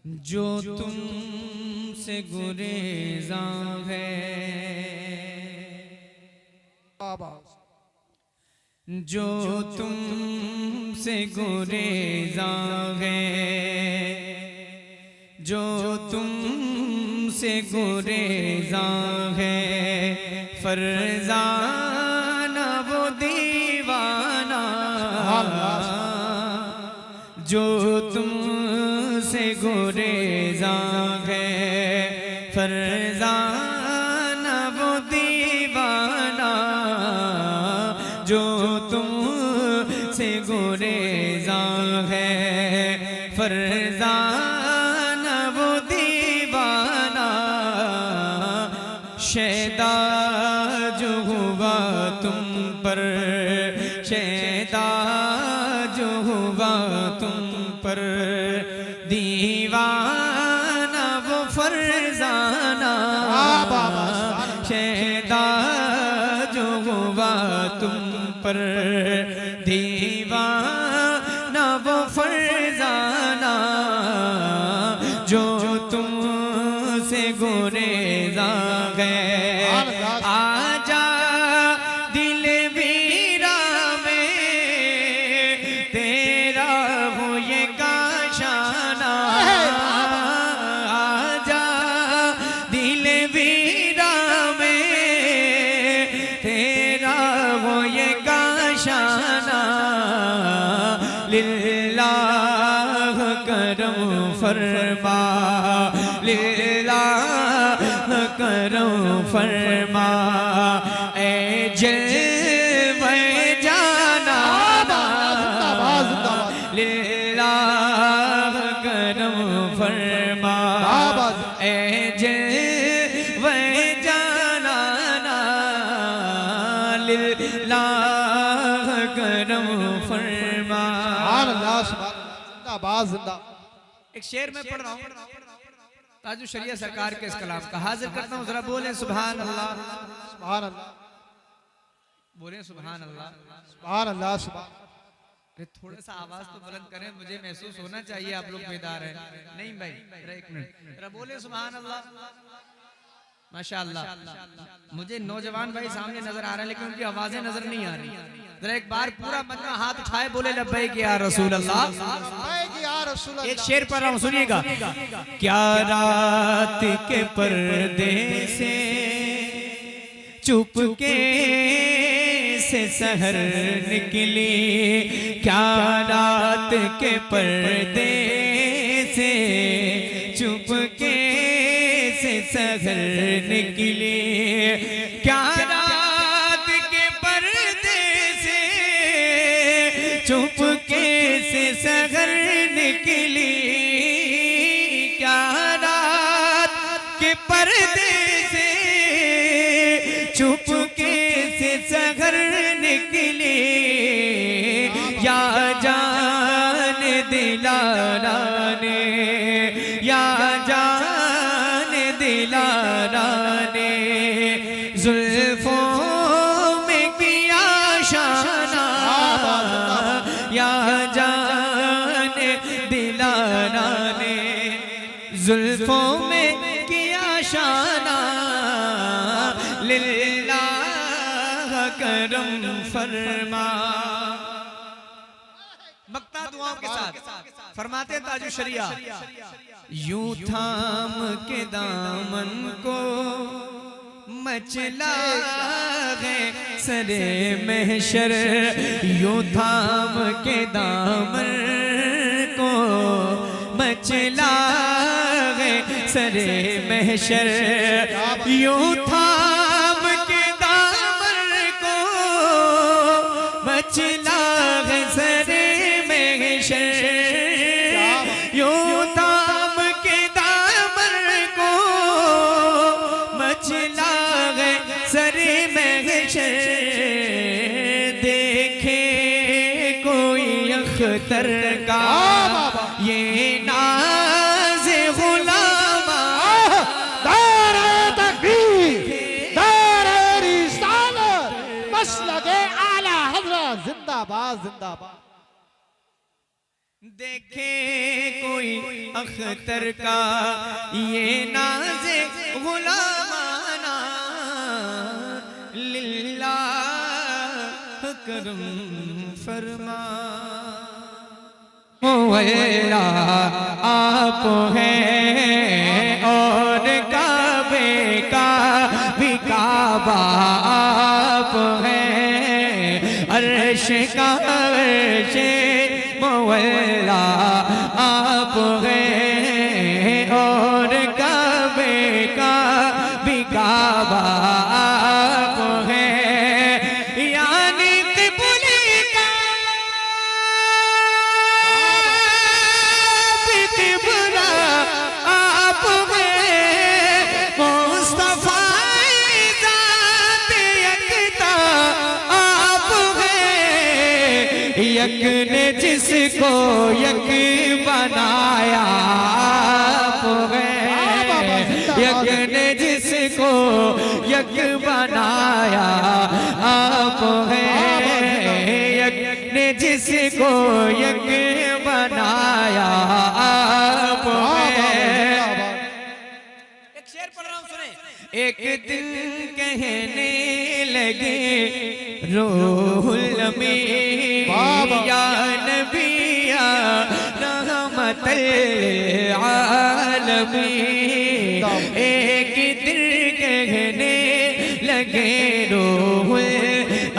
जो तुमसे गुरेज़ां है, जो तुमसे गुरेज़ां है, जो तुमसे गुरेज़ां है, फरज़ाना वो दीवाना, जो तुमसे गुरेज़ां है, फरज़ाना वो दीवाना, जो तुमसे गुरेज़ां है, फरज़ाना वो दीवाना, शैदा जो हुआ तुम पर, शैदा जो हुआ तुम पर, दीवाना वो फरज़ाना, शैदा जो हुआ तुम पर, दीवाना वो फरज़ाना, जो तुमसे गुरेज़ां है। आजा दिल वीरा में तेरा हो ये काशाना, आजा दिल वीरा में तेरा हो ये काशाना, लिल्लाह करम फरमा, लिल्लाह करम फरमा, ए जलवे जाना, लिल्लाह करम फरमा, ए जलवे जाना, लिल्लाह करम फरमा। एक शेर में पढ़ रहा हूँ ताजु शरिया सरकार के इस कलाम का, हाजिर करता हूँ, जरा बोले सुभान अल्लाह, सुभान अल्लाह, बोले सुभान अल्लाह, सुभान अल्लाह, सुभान। थोड़ा सा आवाज तो बुलंद करें, मुझे महसूस होना चाहिए आप लोग बेदार हैं। नहीं भाई, जरा एक मिनट, जरा बोले सुभान अल्लाह। माशाअल्लाह, मुझे नौजवान भाई सामने नजर आ रहे हैं लेकिन उनकी आवाजें नजर नहीं आ रही। जरा एक बार पूरा मजमा हाथ उठाए, बोले लब्बैक या रसूल अल्लाह। एक शेर पढ़ रहा हूँ, सुनिएगा। क्या रात के पर्दे से चुपके से सहर निकली, क्या रात के पर्दे से चुपके से सहर निकली, क्या रात के पर्दे से चुपके से सहर निकली, क्या रात के पर्दे से चुपके से सहर निकली, या जान दिलारा ने, या जान दिलारा ने जुल्फों में किया शाना, या जान दिलारा ने जुल्फों में किया शाना, लिल्लाह करम फरमा। मक्ता दुआओं के साथ फरमाते ताजु शरिया, यूं थाम के दामन को मचला है सरे महशर, यूं थाम के दामन को मचला है सरे महशर, यूं थाम के दामन को मचला है सरे महशर, यूं थाम के दामन को मचला है सरे महशर, देखे कोई अख्तर का ये नाज़े गुलामा, नारे तकबीर, देखे कोई अख्तर का ये नाज़े गुलामाना लिल्लाह करम फरमा। मौला आप हैं और काबे का भी काबा आप हैं, अर्श का अर्श मौला आप हैं और काबे का भी काबा आप हैं, यानी किबले का भी किबला आप हैं, मुस्तफा ज़ात यकता आप हैं, यक ने जिसको यक बनाया आप हैं, यक ने जिसको यक बनाया आप हैं, यक ने जिसको यक बनाया आप हैं। एक शेर पढ़ रहा हूं सुने। एक दिन कहने लगे रूहुल अमीन या नबी या रहमतल आलमीन, एक दिन कहने लगे रूहुल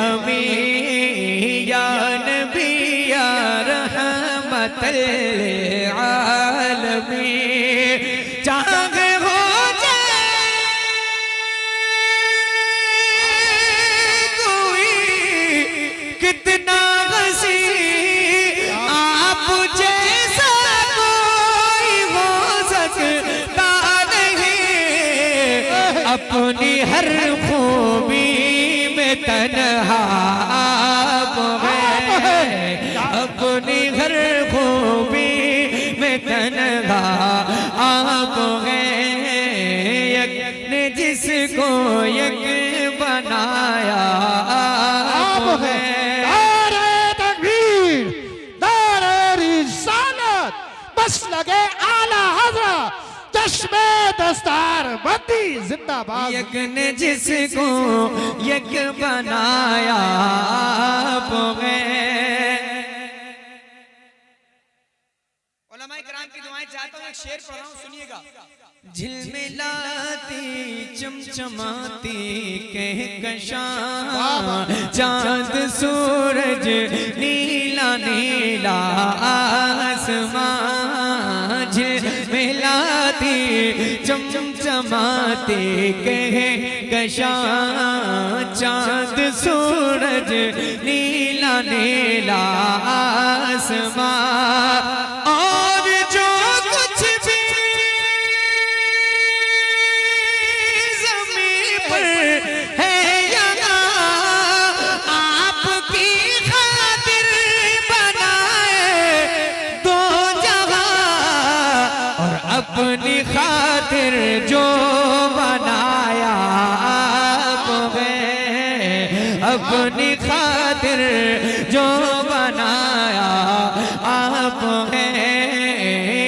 अमीन या नबी या रहमतल आलमीन, चाहे हो कितना हसी आप जैसा कोई हो सकता नहीं, अपनी हर खूबी में तन्हा आप हैं, अपनी हर खूबी में तन्हा आप हैं, यक ने जिसको यक बनाया आप हैं। बस लगे आला हज़रत चश्मे दस्तार बंदी जिंदाबाद। यक ने जिसको यक बनाया आप हैं। उलमाए किराम की दुआएं चाहता हूं, एक शेर पढ़ रहा हूं सुनिएगा। झिलमिलाती चमचमाती कहकशां, चांद सूरज नीला नीला आसमां, झिलमिलाती चमचमाती कहकशां, चांद सूरज नीला नीला आसमां, और जो कुछ भी ज़मीन पर है यहाँ आपकी खातिर बनाए दो जहां, और अपनी खातिर जो बनाया आप हैं, अपनी खातिर जो बनाया आप हैं,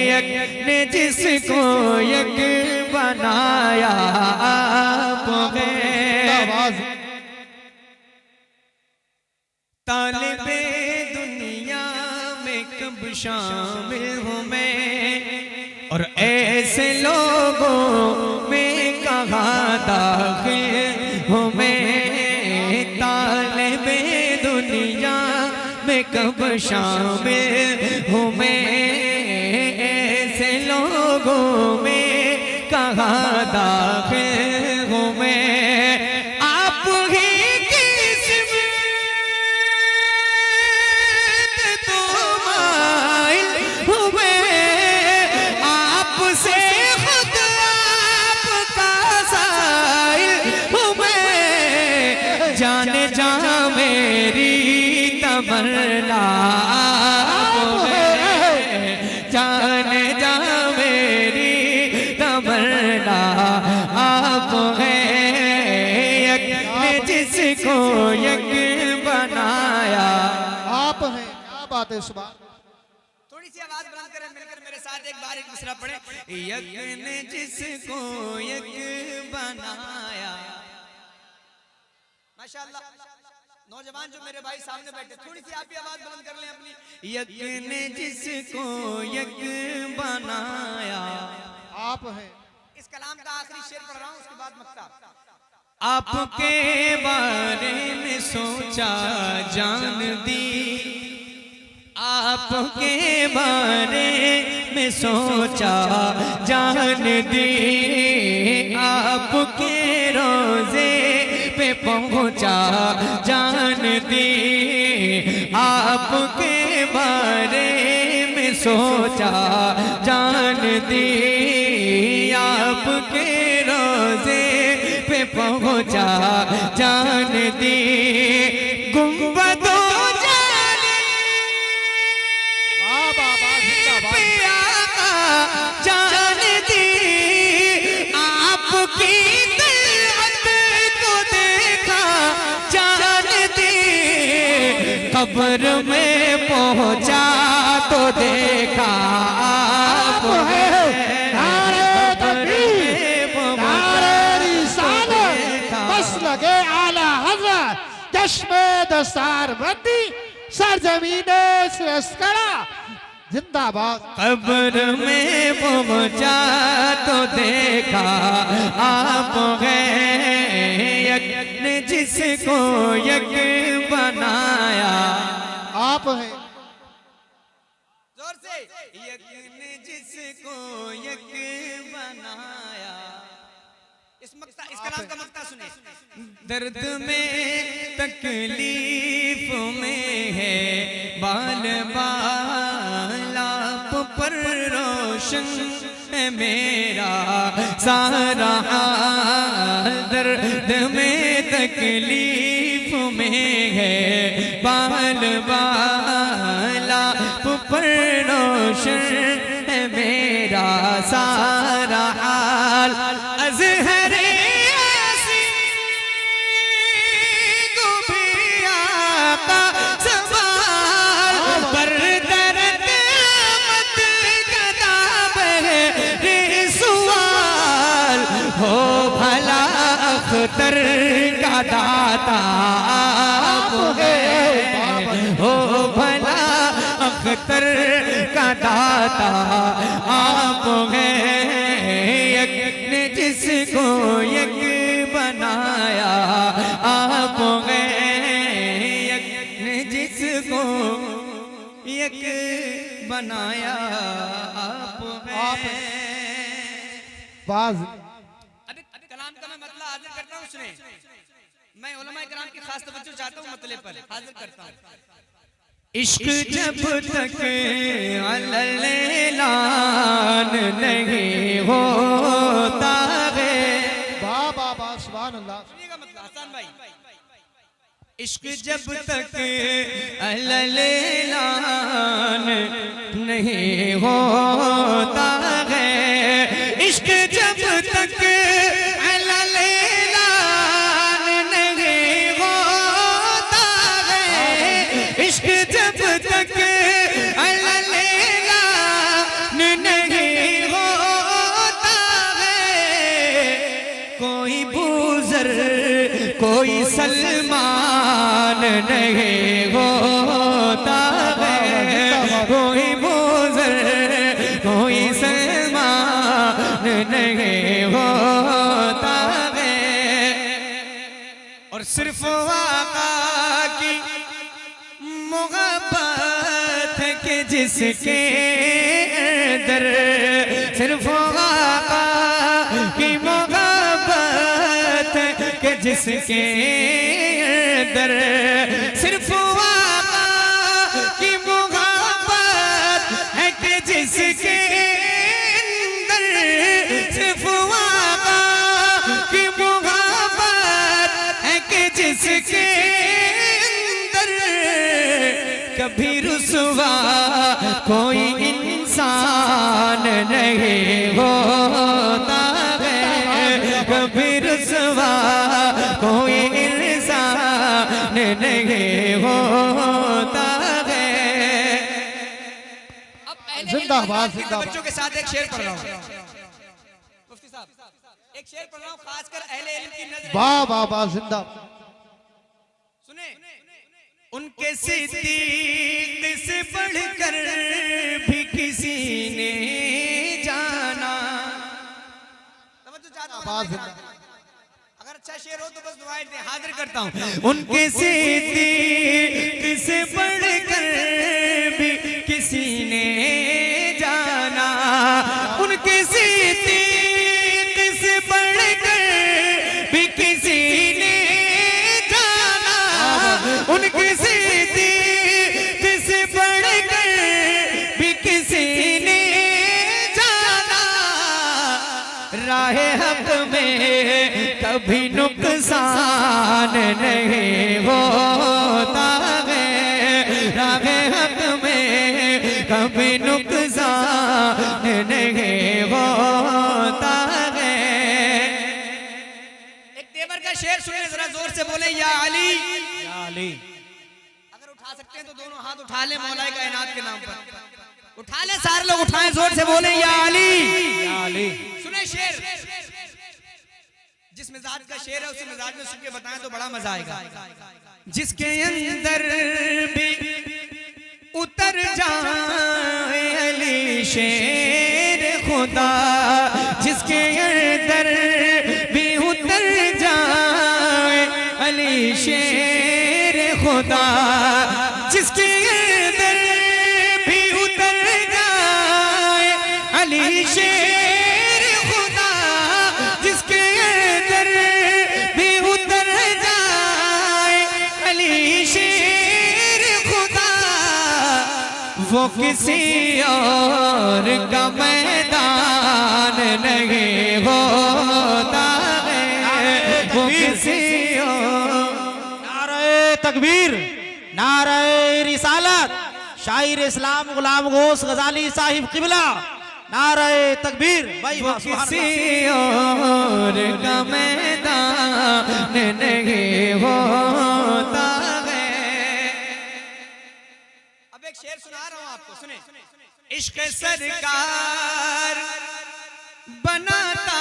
यक ने जिसको यक बनाया आप हैं। तालिबे दुनिया में कब शामिल हूँ मैं, और ऐसे लोगों में कहाँ दाखिल हूँ मैं, तालिबे दुनिया में कब शामिल हूँ मैं, ऐसे लोगों में कहाँ दाखिल हूँ मैं, आप ही किस्मत तो माइल हूँ मैं, आपसे खुद आपका साइल हूँ मैं, जाने जा मेरी तमन्ना आप हैं, जाने जा मेरी तमन्ना आप हैं, यक ने जिसको यक बनाया आप हैं। क्या बात है सुभान। थोड़ी सी आवाज एक बार एक मिसरा पढ़े। यक ने जिसको यक बनाया। माशाअल्लाह। नौजवान जो मेरे भाई सामने बैठे, थोड़ी सी आप भी आवाज बुलंद कर लें अपनी। यक ने जिसको यक बनाया। आप हैं। इस कलाम का आखिरी शेर पढ़ रहा हूं, उसके बाद मक्ता। आपके बारे में सोचा जान दी, आपके बारे में सोचा जान दी, आपके रोजे पे पहुंचा जान दी, आपके बारे में सोचा जान दी, आपके रोजे पे पहुंचा जान दी, गुंबदों जाने पे आका जान दी, आपकी दिलत को देखा जान दी, कब्र में पहुंचा तो देखा आप है। लगे आला हजरत चश्मे दस्तार बंदी सरजमीने सिलसिला जिंदाबाद। कब्र में पहुंचा तो देखा आप हैं, यक ने जिसको यक बनाया। आप हैं जोर से। यक ने जिसको यक बनाया। इस कलाम का मक्ता सुने। दर्द में तकलीफ में है बाल बालाप पर रोशन है मेरा सारा हाल, दर्द में तकलीफ में है बाल बालाप पर रोशन है मेरा सारा हाल, अज़हर अख्तर का दाता आप हैं, हो भला अख्तर का दाता आप हैं, यक ने जिसको यक बनाया आप हैं, यक ने जिसको यक बनाया आप हैं। बाज कलाम का मैं मतलब हाजिर करता हूँ। सुने, मैं उलमा इकराम की खास तवज्जो चाहता हूँ, मतले पर हाजिर करता हूँ। इश्क जब तक अलैलान नहीं होता है। बाबा बा सुभान अल्लाह। सुनिएगा मतलब हसन भाई। इश्क जब तक अलैलान नहीं होता है, इश्क जब तक कोई सलमान नहीं होता है, कोई बुज़र कोई सलमान नहीं होता है, और सिर्फ आका की मोहब्बत के जिसके अंदर, सिर्फ आका की के जिसके अंदर, सिर्फ आका की मोहब्बत है कि जिसके अंदर, सिर्फ आका की मोहब्बत है कि जिसके अंदर, कभी रुसवा कोई इंसान नहीं होता है, कभी रुसवा कोई इंसान नहीं होता है। जिंदाबाद। वाह, की जिंदाबाद। तवज्जो के साथ एक शेर पढ़ रहा हूँ मुफ्ती साहब, एक शेर पढ़ रहा हूँ खासकर अहले इल्म की नजर वाह वाह वाह जिंदा। सुने। उनके सिद्दीक से बढ़कर भी किसी ने जाना। तवज्जो चाहता हूं वाह जिंदा। अगर अच्छा शेर हो तो बस दुआएं दे, हाजिर करता हूँ। उनके सिद्दीक से बढ़कर भी किसी ने जाना, उनके सिद्दीक से बढ़कर भी किसी ने जाना, उनके सिद्दीक से बढ़कर भी किसी ने जाना। राहे हक में कभी नुकसान नहीं होता है, राहे हक में कभी नुकसान नहीं होता है। एक तेवर का शेर सुनिए जरा जोर से बोले या अली। अगर उठा सकते हैं तो दोनों हाथ उठा ले मौला कायनात के नाम पर, उठा ले सारे लोग उठाएं, जोर से बोले या अली। सुने शेर, जिस मिजाज का शेर है उसी मिजाज में सुन के बताएं तो बड़ा मजा आएगा। जिसके अंदर भी उतर जाए अली शेर खुदा, जिसके अंदर भी उतर जाए अली शेर खुदा, जिसके अंदर भी उतर जाए अली शेर खुदा, जिसके अंदर भी उतर जाए अली शेर खुदा, वो किसी और का मैदान नहीं होता है, वो किसी और। नारे तकबीर, नारे रिसालत, शायर इस्लाम गुलाम गौस गजाली साहिब किबला, नारे तकबीर। भाई वो किसी और का मैदान नहीं होता है। अब एक शेर सुना रहा हूं आपको, सुने। इश्क सरकार बनाता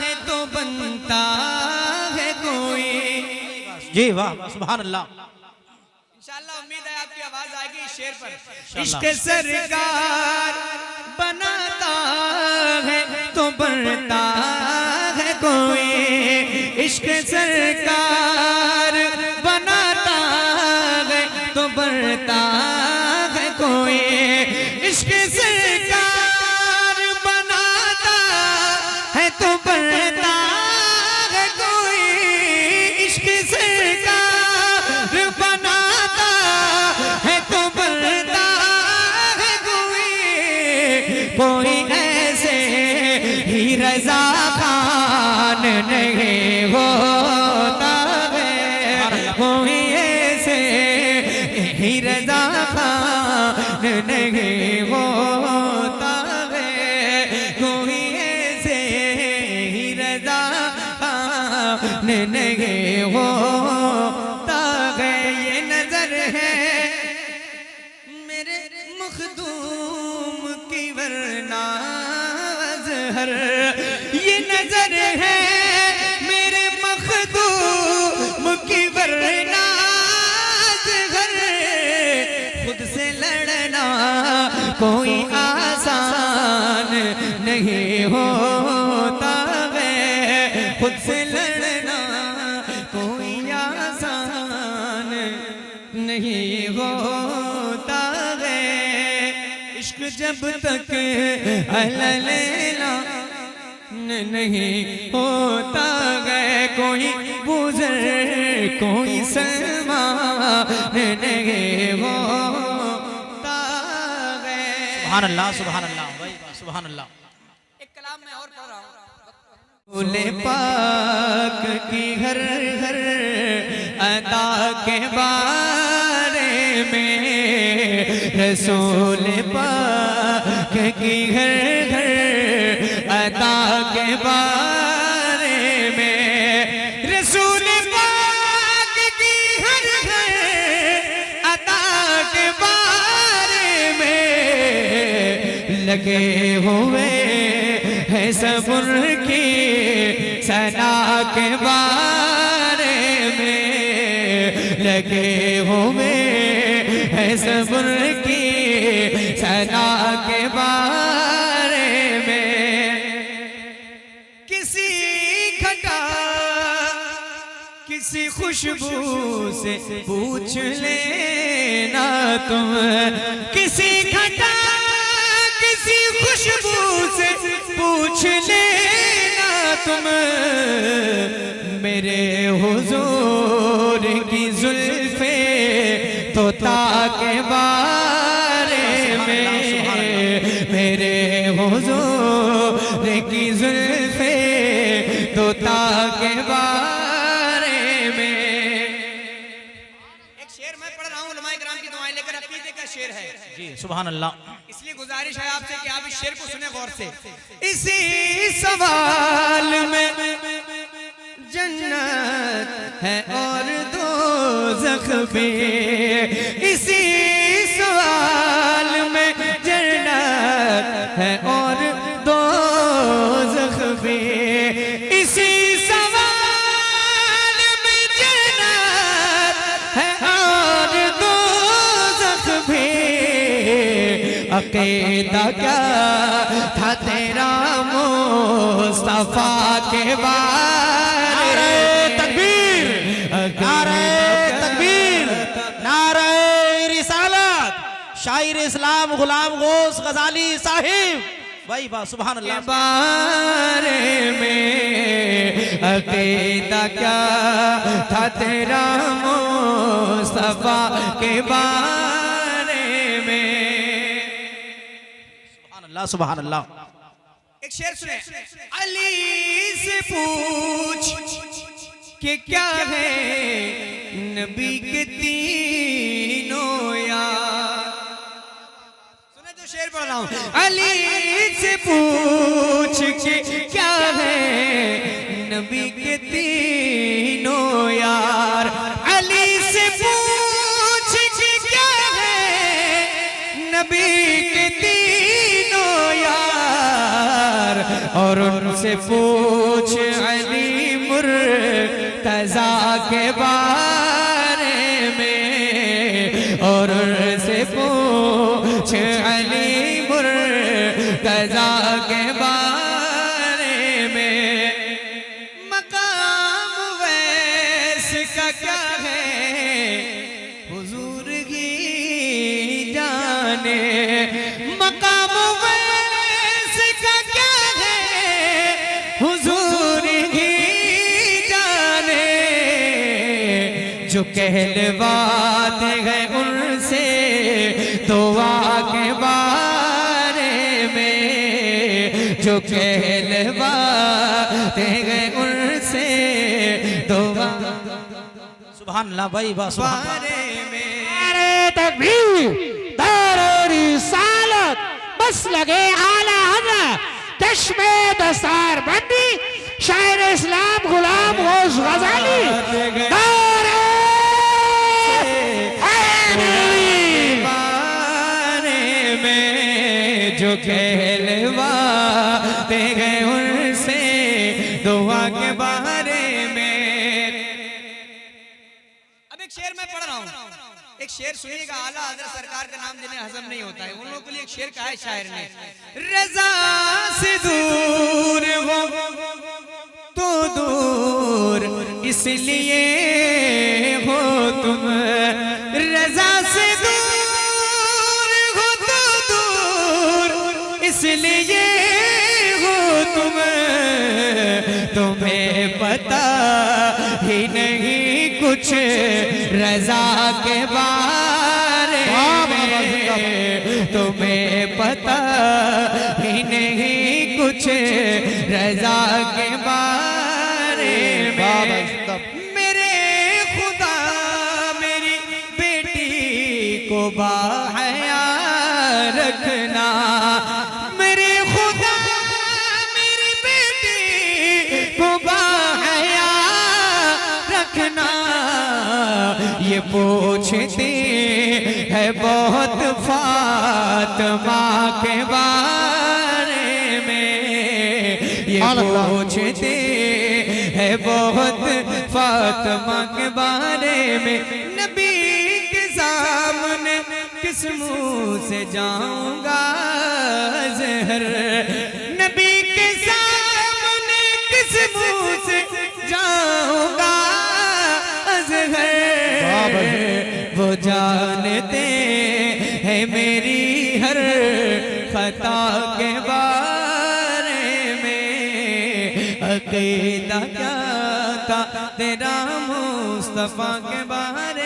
है तो बनता है कोई। जी वाह, सुभान अल्लाह। इंशाअल्लाह उम्मीद है आपकी आवाज आएगी इस शेर पर। इश्क सरकार बनाता है तो बनता है कोई, इश्क सरकार बनाता है तो बनता है कोई, इश्क सरकार बनाता है तो बनता है कोई, इश्क सरकार बनाता है तो बनता है कोई ऐसे ही रजा खान नहीं होता है, कोई ऐसे ही रजा खान नहीं होता है, कोई ऐसे ही रजा खान नहीं होता है। ये नजर है मेरे मखदूम की वरना अज़हर, ये नजर है मेरे मखदूम की वरना अज़हर, खुद से लड़ना कोई आसान नहीं होता है, खुद से लड़ना कोई आसान नहीं होता है। इश्क जब तक अहले नहीं होता है, कोई गुजर कोई सलमान नहीं होता है। सुभान अल्लाह, सुभान अल्लाह, भाई सुभान अल्लाह। एक कलाम में और पढ़ रहा हूँ। रसूल पाक की हर हर अदा के बारे में, रसूल पाक की हर हर अदा के बारे में, रसूल पाक की हर हर अदा के बारे में, लगे हुए हैं सब्र की सना के बारे में, लगे हुए हैं सब्र की सना के बारे में। किसी घटा किसी खुशबू से पूछ लेना तुम, किसी घटा किसी खुशबू से पूछ लेना तुम, मेरे हुजूर की जुल्फे तोता के बारे में, मेरे हुजूर की जुल्फे तोता के बारे में। एक शेर मैं पढ़ रहा हूँ, उलमाए किराम की दुआएं लेकर, अकीदे का शेर है जी सुभान अल्लाह। इसलिए गुजारिश है आपसे कि आप इस शेर को सुने गौर से। इसी सवाल में जन्नत है और दोज़ख भी, इसी सवाल में जन्नत है और दोज़ख भी, इसी सवाल में जन्नत है और दोज़ख भी। अक़ीदा क्या था तेरा मुस्तफा के बारे, तकबीर, नारे तकबीर, नारे रिसालत, शायर इस्लाम गुलाम गौस गजाली साहिब, भाई वाह सुभान अल्लाह। बारे में अक़ीदा क्या था तेरा मुस्तफा के बारे में। सुभान अल्लाह सुभान अल्लाह। एक शेर सुने। अली से पूछ कि क्या है नबी के तीनों यार, सुने जो शेर पढ़ रहा हूँ। अली से पूछ कि क्या है नबी के तीनों यार, अली से पूछ कि क्या है नबी के तीनों यार, और उनसे पूछ अली मुर्तज़ा के बारे में, और उनसे पूछ अली मुर्तज़ा के बारे में। मकाम वैस का क्या है हुजूर की जाने, मकाम वैस का क्या है हुजूर की जाने, जो कहलवाते हैं उनसे दुआ के बारे में, जो कहलवाते हैं उनसे दुआ सुभान अल्लाह भाई वाह सुभान अल्लाह। बारे में। नारे तकबीर, नारे रिसालत, बस लगे आला हज़रत, चश्मे दस्तार बंदी, शायर इस्लाम गुलाम गौस गजाली, नारे हैदरी। बारे में जो कहलवाते हैं उनसे दुआ के बारे में। अब एक शेर मैं पढ़ रहा हूँ, एक शेर सुनिएगा। आला हज़रत सरकार का नाम देने हजम नहीं होता है, उन लोगों के लिए एक शेर कहा है शायर ने। रज़ा से दूर हो तो दूर इसलिए हो तुम, रज़ा से दूर हो तो दूर इसलिए हो तुम, तुम्हें पता ही नहीं कुछ रज़ा के बारे में, तुम्हें पता ही नहीं कुछ रज़ा के बारे में। मेरे खुदा मेरी बेटी को बाहया रखना, मेरे खुदा मेरी बेटी को बाहया रखना, ये पूछते है बहुत फातिमा के बारे में, ये पूछते है बहुत फातिमा के बारे में। नबी के सामने किस मुंह से जाऊंगा ज़हर, नबी के सामने किस मुंह से जाऊंगा ज़हर। वो जानते हैं मेरी हर खता के बारे में, अकीदा क्या था तेरा मुस्तफा के बारे